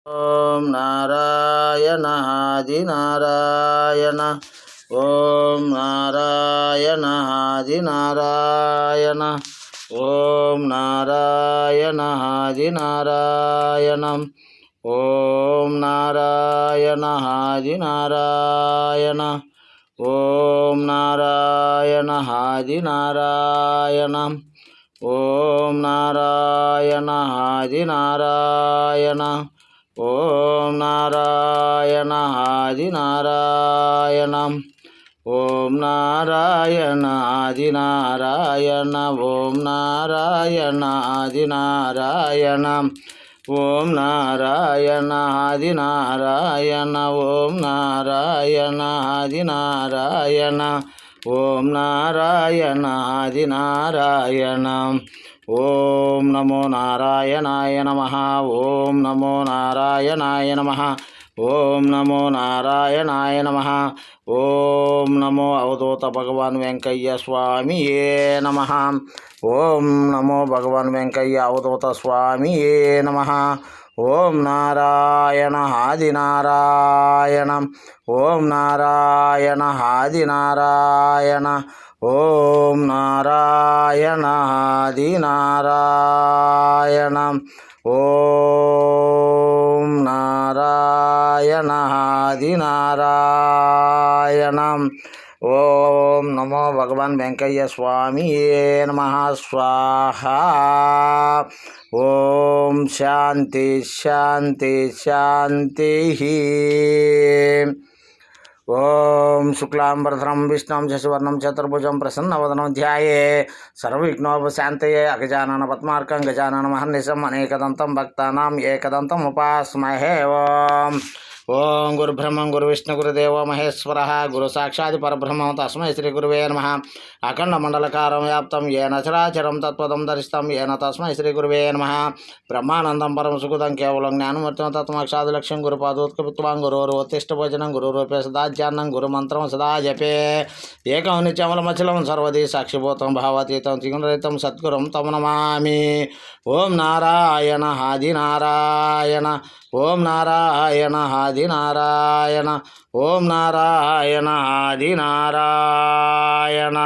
ఓం నారాయణ ఆది నారాయణ. ఓం నారాయణ ఆది నారాయణ. ఓం నారాయణ ఆది నారాయణ. ఓం నారాయణ ఆది నారాయణ. ఓం నారాయణ ఆది నారాయణ. ఓం నారాయణ ఆది నారాయణ. ఓం నారాయణ ఆది నారాయణ. ఓం నారాయణ ఆది నారాయణ. ఓం నారాయణ ఆది నారాయణ. ఓం నారాయణ ఆది నారాయణ. ఓం నారాయణ ఆది నారాయణ. ఓం నారాయణ ఆది నారాయణ. ఓం నమో నారాయణాయ నమః. ఓం నమో నారాయణాయ నమః. ఓం నమో నారాయణాయ నమః. ఓం నమో అవధూత భగవాన్ వెంకయ్య స్వామియే నమః. ఓం నమో భగవాన్ వెంకయ్య అవధూత స్వామియే నమః. ఓం నారాయణ ఆది నారాయణ. ఓం నారాయణ ఆది నారాయణ. ఓం నారాయణ ఆది నారాయణ. ఓం నారాయణ ఆది నారాయణ. ఓం నమో భగవాన్ వెంకయ్య స్వామియే నమః. స్వాహా. ఓం శాంతి శాంతి శాంతి. ఓం శుక్లాంబరధరం విష్ణుం శశివర్ణం చతుర్భుజం ప్రసన్నవదనం ధ్యాయే సర్వవిఘ్నోపశాంతయే. అగజానన పద్మార్కం గజానన మహర్నిశం అనేకదంతం భక్తానాం ఏకదంతం ఉపాస్మహే. ఓం ఓం గురుబ్రహ్మం గురువిష్ణు గురుదేవో మహేశ్వర గురు సాక్షాత్ పరబ్రహ్మం తస్మై శ్రీ గురువే నమః. అఖండ మండలకారం వ్యాప్తం ఏన చరాచరం తత్పదం దర్శితం ఏన తస్మై శ్రీ గురువే నమః. బ్రహ్మానందం పరమ సుఖదం కేవలం జ్ఞానమూర్తిం తత్మక్షాది లక్ష్యం గురుపాదోత్కృత్వాం గురోరుత్తిష్ట భోజనం గురురూపే సదాధ్యాన్నం గురుమంత్రం సదా జపే. ఏకం నిత్యమలమచలం సర్వదీ సాక్షిభూతం భావాతీతం త్రిగుణరహితం సద్గురం తం నమామి. ఓం నారాయణ ఆది నారాయణ. ఓం నారాయణ ఆది నారాయణ. ఓం నారాయణ ఆది నారాయణ.